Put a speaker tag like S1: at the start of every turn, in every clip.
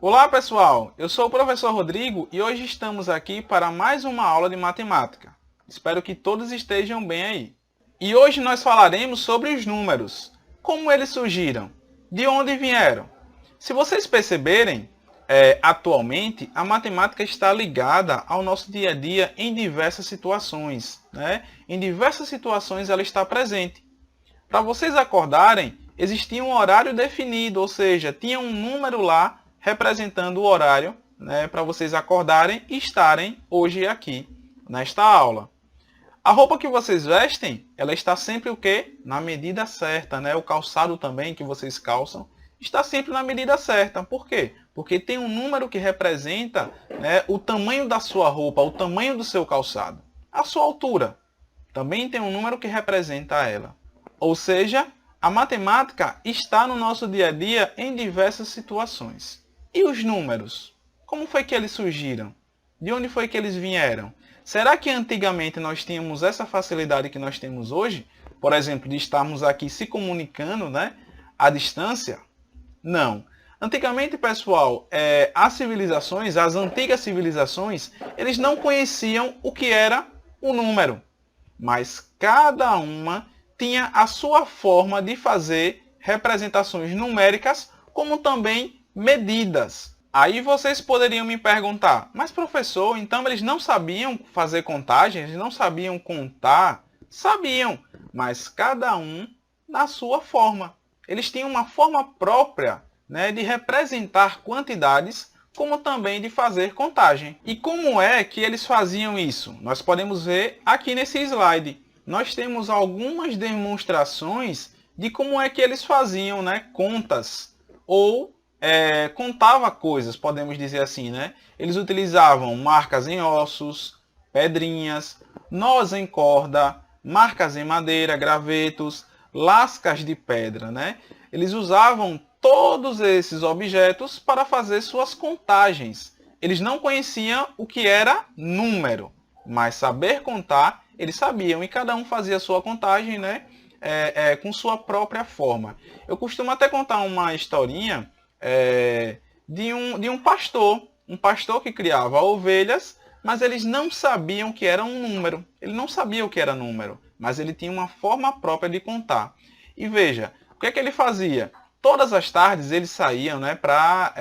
S1: Olá pessoal, eu sou o professor Rodrigo e hoje estamos aqui para mais uma aula de matemática. Espero que todos estejam bem aí. E hoje nós falaremos sobre os números, como eles surgiram, de onde vieram. Se vocês perceberem, atualmente a matemática está ligada ao nosso dia a dia em diversas situações, né? Em diversas situações ela está presente. Para vocês acordarem, existia um horário definido, ou seja, tinha um número lá representando o horário, né, para vocês acordarem e estarem hoje aqui, nesta aula. A roupa que vocês vestem, ela está sempre o quê? Na medida certa, né? O calçado também que vocês calçam está sempre na medida certa. Por quê? Porque tem um número que representa, né, o tamanho da sua roupa, o tamanho do seu calçado. A sua altura também tem um número que representa ela. Ou seja, a matemática está no nosso dia a dia em diversas situações. E os números? Como foi que eles surgiram? De onde foi que eles vieram? Será que antigamente nós tínhamos essa facilidade que nós temos hoje? Por exemplo, de estarmos aqui se comunicando, né, à distância? Não. Antigamente, pessoal, as civilizações, as antigas civilizações, eles não conheciam o que era o número. Mas cada uma tinha a sua forma de fazer representações numéricas, como também medidas. Aí vocês poderiam me perguntar, mas professor, então eles não sabiam fazer contagem, eles não sabiam contar? Sabiam, mas cada um na sua forma. Eles tinham uma forma própria, né, de representar quantidades, como também de fazer contagem. E como é que eles faziam isso? Nós podemos ver aqui nesse slide. Nós temos algumas demonstrações de como é que eles faziam, né, contas ou contava coisas, podemos dizer assim, né? Eles utilizavam marcas em ossos, pedrinhas, nós em corda, marcas em madeira, gravetos, lascas de pedra, né? Eles usavam todos esses objetos para fazer suas contagens. Eles não conheciam o que era número, mas saber contar eles sabiam, e cada um fazia a sua contagem, né, com sua própria forma. Eu costumo até contar uma historinha de um pastor que criava ovelhas, mas eles não sabiam que era um número. Ele não sabia o que era número, mas ele tinha uma forma própria de contar. E veja, o que é que ele fazia? Todas as tardes eles saíam, né, para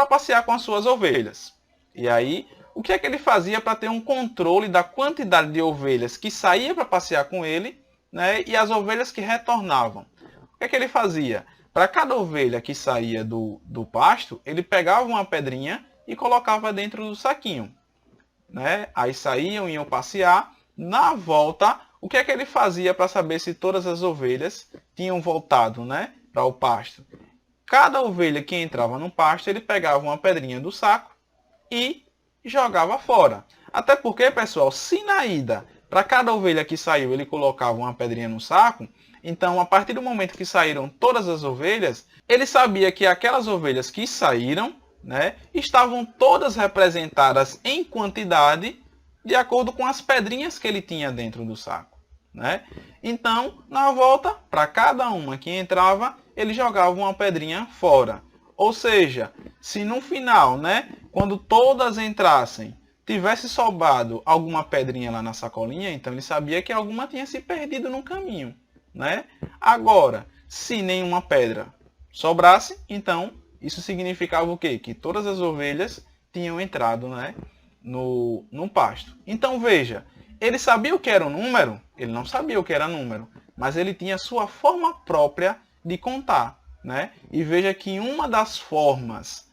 S1: passear com as suas ovelhas. E aí, o que é que ele fazia para ter um controle da quantidade de ovelhas que saía para passear com ele, né, e as ovelhas que retornavam? O que é que ele fazia? Para cada ovelha que saía do pasto, ele pegava uma pedrinha e colocava dentro do saquinho, né? Aí saíam, iam passear. Na volta, o que é que ele fazia para saber se todas as ovelhas tinham voltado, né, para o pasto? Cada ovelha que entrava no pasto, ele pegava uma pedrinha do saco e jogava fora. Até porque, pessoal, se na ida, para cada ovelha que saiu, ele colocava uma pedrinha no saco, então, a partir do momento que saíram todas as ovelhas, ele sabia que aquelas ovelhas que saíram, né, estavam todas representadas em quantidade de acordo com as pedrinhas que ele tinha dentro do saco, né? Então, na volta, para cada uma que entrava, ele jogava uma pedrinha fora. Ou seja, se no final, né, quando todas entrassem, tivesse sobrado alguma pedrinha lá na sacolinha, então ele sabia que alguma tinha se perdido no caminho, né? Agora, se nenhuma pedra sobrasse, então isso significava o quê? Que todas as ovelhas tinham entrado, né, no pasto. Então veja, ele sabia o que era um número? Ele não sabia o que era número, mas ele tinha sua forma própria de contar, né? E veja que uma das formas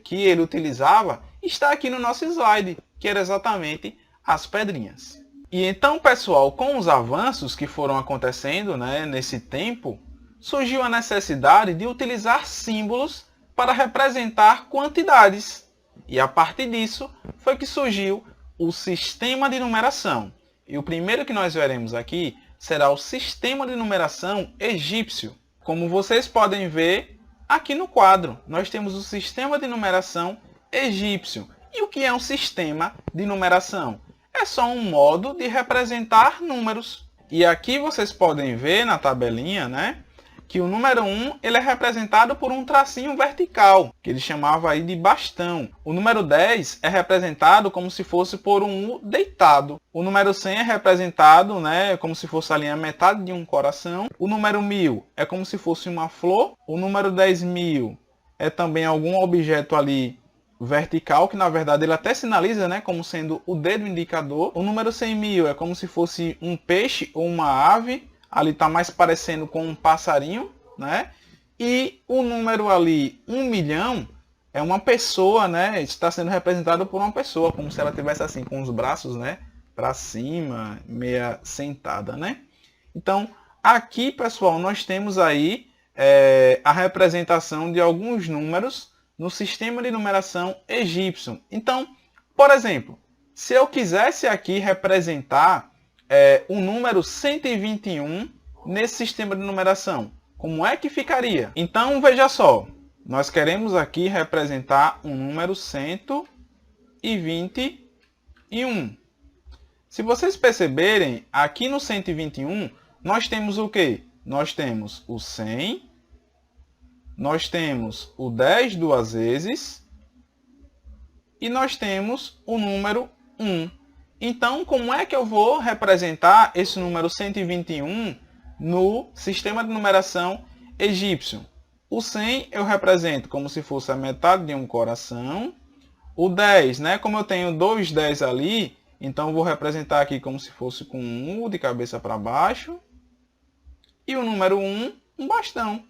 S1: que ele utilizava está aqui no nosso slide, que era exatamente as pedrinhas. E então, pessoal, com os avanços que foram acontecendo, né, nesse tempo, surgiu a necessidade de utilizar símbolos para representar quantidades. E a partir disso foi que surgiu o sistema de numeração. E o primeiro que nós veremos aqui será o sistema de numeração egípcio. Como vocês podem ver aqui no quadro, nós temos o sistema de numeração egípcio. E o que é um sistema de numeração? É só um modo de representar números. E aqui vocês podem ver na tabelinha, né, que o número 1 ele é representado por um tracinho vertical, que ele chamava aí de bastão. O número 10 é representado como se fosse por um U deitado. O número 100 é representado, né, como se fosse ali a metade de um coração. O número 1000 é como se fosse uma flor. O número 10.000 é também algum objeto ali vertical, que na verdade ele até sinaliza, né, como sendo o dedo indicador. O número 100.000 é como se fosse um peixe ou uma ave. Ali está mais parecendo com um passarinho, né? E o número ali, 1 milhão, é uma pessoa, né? Está sendo representado por uma pessoa, como se ela tivesse assim, com os braços, né? Para cima, meia sentada, né? Então, aqui, pessoal, nós temos aí a representação de alguns números no sistema de numeração egípcio. Então, por exemplo, se eu quisesse aqui representar o número 121 nesse sistema de numeração, como é que ficaria? Então, veja só, nós queremos aqui representar um número 121. Se vocês perceberem, aqui no 121, nós temos o quê? Nós temos o 100, nós temos o 10 duas vezes e nós temos o número 1. Então, como é que eu vou representar esse número 121 no sistema de numeração egípcio? O 100 eu represento como se fosse a metade de um coração. O 10, né, como eu tenho dois 10 ali, então eu vou representar aqui como se fosse com um U de cabeça para baixo. E o número 1, um bastão.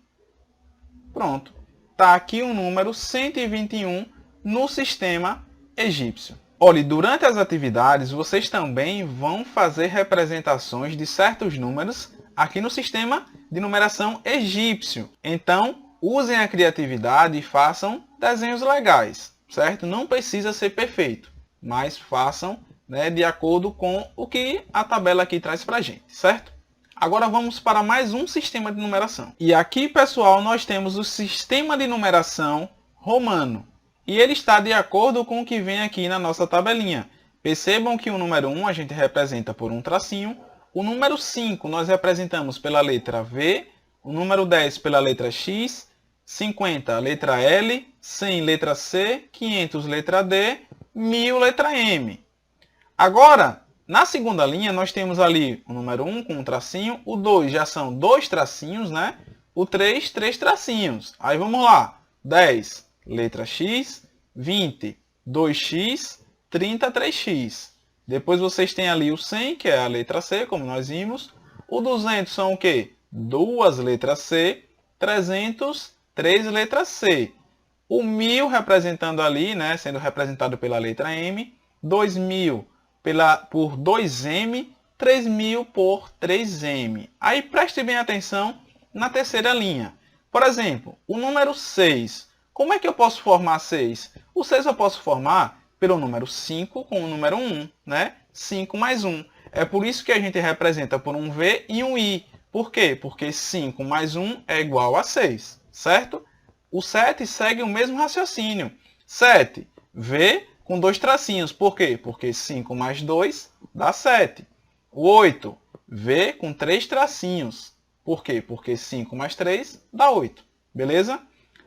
S1: Pronto. Está aqui o número 121 no sistema egípcio. Olha, durante as atividades, vocês também vão fazer representações de certos números aqui no sistema de numeração egípcio. Então, usem a criatividade e façam desenhos legais, certo? Não precisa ser perfeito, mas façam, né, de acordo com o que a tabela aqui traz para a gente, certo? Agora vamos para mais um sistema de numeração. E aqui, pessoal, nós temos o sistema de numeração romano. E ele está de acordo com o que vem aqui na nossa tabelinha. Percebam que o número 1 a gente representa por um tracinho. O número 5 nós representamos pela letra V. O número 10 pela letra X. 50 letra L. 100 letra C. 500 letra D. 1000 letra M. Agora, na segunda linha nós temos ali o número 1 com um tracinho. O 2 já são dois tracinhos, né? O 3, três tracinhos. Aí vamos lá. 10. Letra X, 20, 2x, 30, 3x. Depois vocês têm ali o 100, que é a letra C, como nós vimos. O 200 são o quê? Duas letras C. 300, três letras C. O 1000 representando ali, né, sendo representado pela letra M. 2000 por 2M. 3000 por 3M. Aí preste bem atenção na terceira linha. Por exemplo, o número 6. Como é que eu posso formar 6? O 6 eu posso formar pelo número 5 com o número 1, né? 5 mais 1. É por isso que a gente representa por um V e um I. Por quê? Porque 5 mais 1 é igual a 6, certo? O 7 segue o mesmo raciocínio. 7, V com dois tracinhos. Por quê? Porque 5 mais 2 dá 7. O 8, V com três tracinhos. Por quê? Porque 5 mais 3 dá 8. Beleza?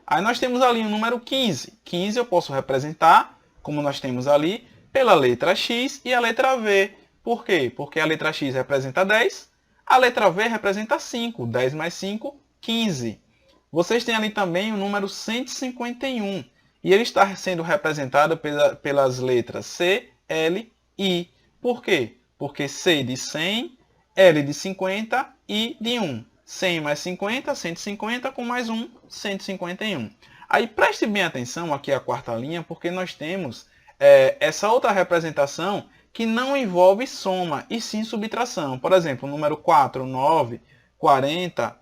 S1: Aí nós temos ali o número 15. 15 eu posso representar, como nós temos ali, pela letra X e a letra V. Por quê? Porque a letra X representa 10, a letra V representa 5. 10 mais 5, 15. Vocês têm ali também o número 151. E ele está sendo representado pelas letras C, L, I. Por quê? Porque C de 100, L de 50 e de 1. 100 mais 50, 150, com mais 1, 151. Aí preste bem atenção aqui a quarta linha, porque nós temos essa outra representação que não envolve soma, e sim subtração. Por exemplo, o número 4, 9, 40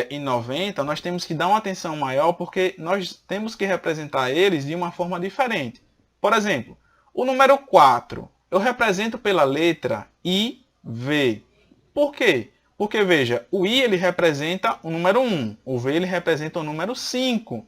S1: e 90, nós temos que dar uma atenção maior, porque nós temos que representar eles de uma forma diferente. Por exemplo, o número 4, eu represento pela letra IV. Por quê? Porque, veja, o I ele representa o número 1, o V ele representa o número 5.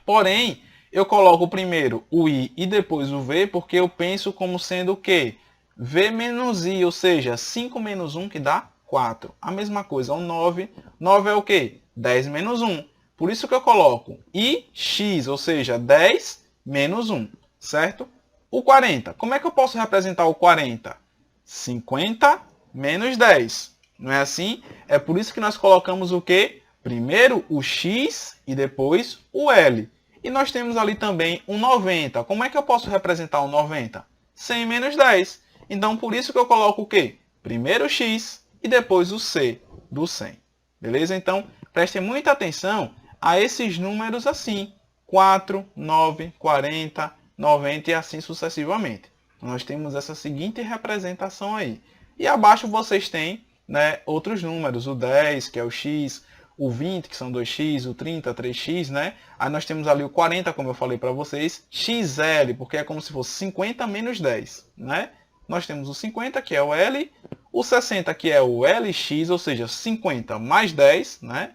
S1: Porém, eu coloco primeiro o I e depois o V, porque eu penso como sendo o quê? V menos I, ou seja, 5 menos 1 que dá 4. A mesma coisa, o 9. 9 é o quê? 10 menos 1. Por isso que eu coloco ix, ou seja, 10 menos 1, certo? O 40. Como é que eu posso representar o 40? 50 menos 10. Não é assim? É por isso que nós colocamos o quê? Primeiro o x e depois o L. E nós temos ali também o 90. Como é que eu posso representar o 90? 100 menos 10. Então, por isso que eu coloco o quê? Primeiro o x e depois o C do 100. Beleza? Então, prestem muita atenção a esses números assim. 4, 9, 40, 90 e assim sucessivamente. Nós temos essa seguinte representação aí. E abaixo vocês têm, né, outros números. O 10, que é o x, o 20, que são 2x, o 30, 3x, né? Aí nós temos ali o 40, como eu falei para vocês, XL, porque é como se fosse 50 menos 10, né? Nós temos o 50, que é o L, o 60, que é o LX, ou seja, 50 mais 10, né?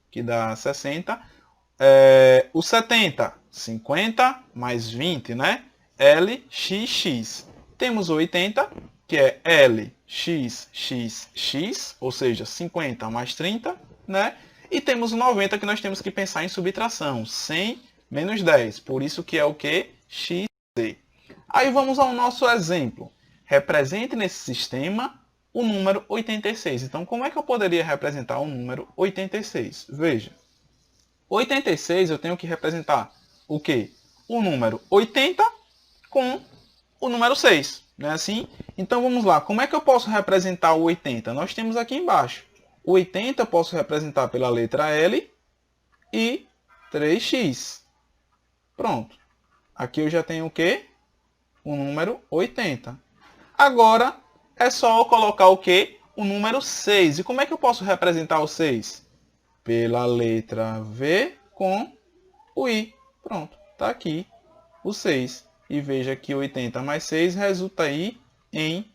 S1: Que dá 60. O 70, 50 mais 20, né? LXX. Temos o 80, que é LXXX, ou seja, 50 mais 30, né? E temos o 90, que nós temos que pensar em subtração, 100 menos 10, por isso que é o que? XC. Aí vamos ao nosso exemplo. Represente nesse sistema o número 86. Então, como é que eu poderia representar o número 86? Veja, 86 eu tenho que representar o quê? O número 80 com o número 6, não é assim? Então vamos lá, como é que eu posso representar o 80? Nós temos aqui embaixo. O 80 eu posso representar pela letra L e 3x. Pronto. Aqui eu já tenho o quê? O número 80. Agora é só eu colocar o quê? O número 6. E como é que eu posso representar o 6? Pela letra V com o I. Pronto, está aqui o 6. E veja que 80 mais 6 resulta aí em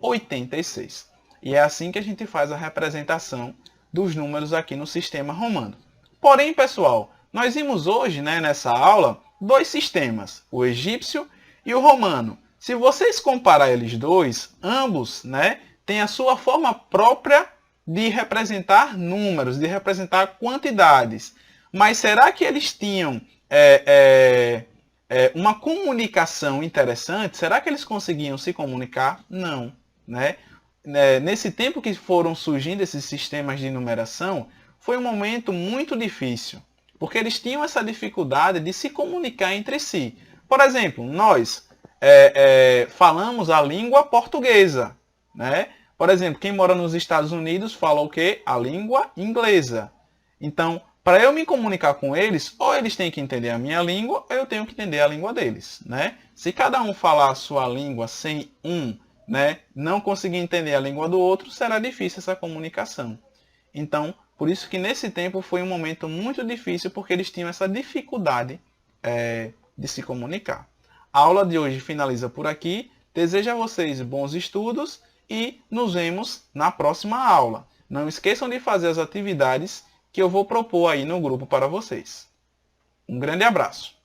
S1: 86. E é assim que a gente faz a representação dos números aqui no sistema romano. Porém, pessoal, nós vimos hoje, né, nessa aula, dois sistemas, o egípcio e o romano. Se vocês comparar eles dois, ambos, né, têm a sua forma própria de representar números, de representar quantidades. Mas será que eles tinham uma comunicação interessante? Será que eles conseguiam se comunicar? Não, né? Nesse tempo que foram surgindo esses sistemas de numeração, foi um momento muito difícil, porque eles tinham essa dificuldade de se comunicar entre si. Por exemplo, nós falamos a língua portuguesa, né? Por exemplo, quem mora nos Estados Unidos fala o quê? A língua inglesa. Então, para eu me comunicar com eles, ou eles têm que entender a minha língua, ou eu tenho que entender a língua deles, né? Se cada um falar a sua língua sem né, não conseguir entender a língua do outro, será difícil essa comunicação. Então, por isso que nesse tempo foi um momento muito difícil, porque eles tinham essa dificuldade de se comunicar. A aula de hoje finaliza por aqui. Desejo a vocês bons estudos e nos vemos na próxima aula. Não esqueçam de fazer as atividades que eu vou propor aí no grupo para vocês. Um grande abraço!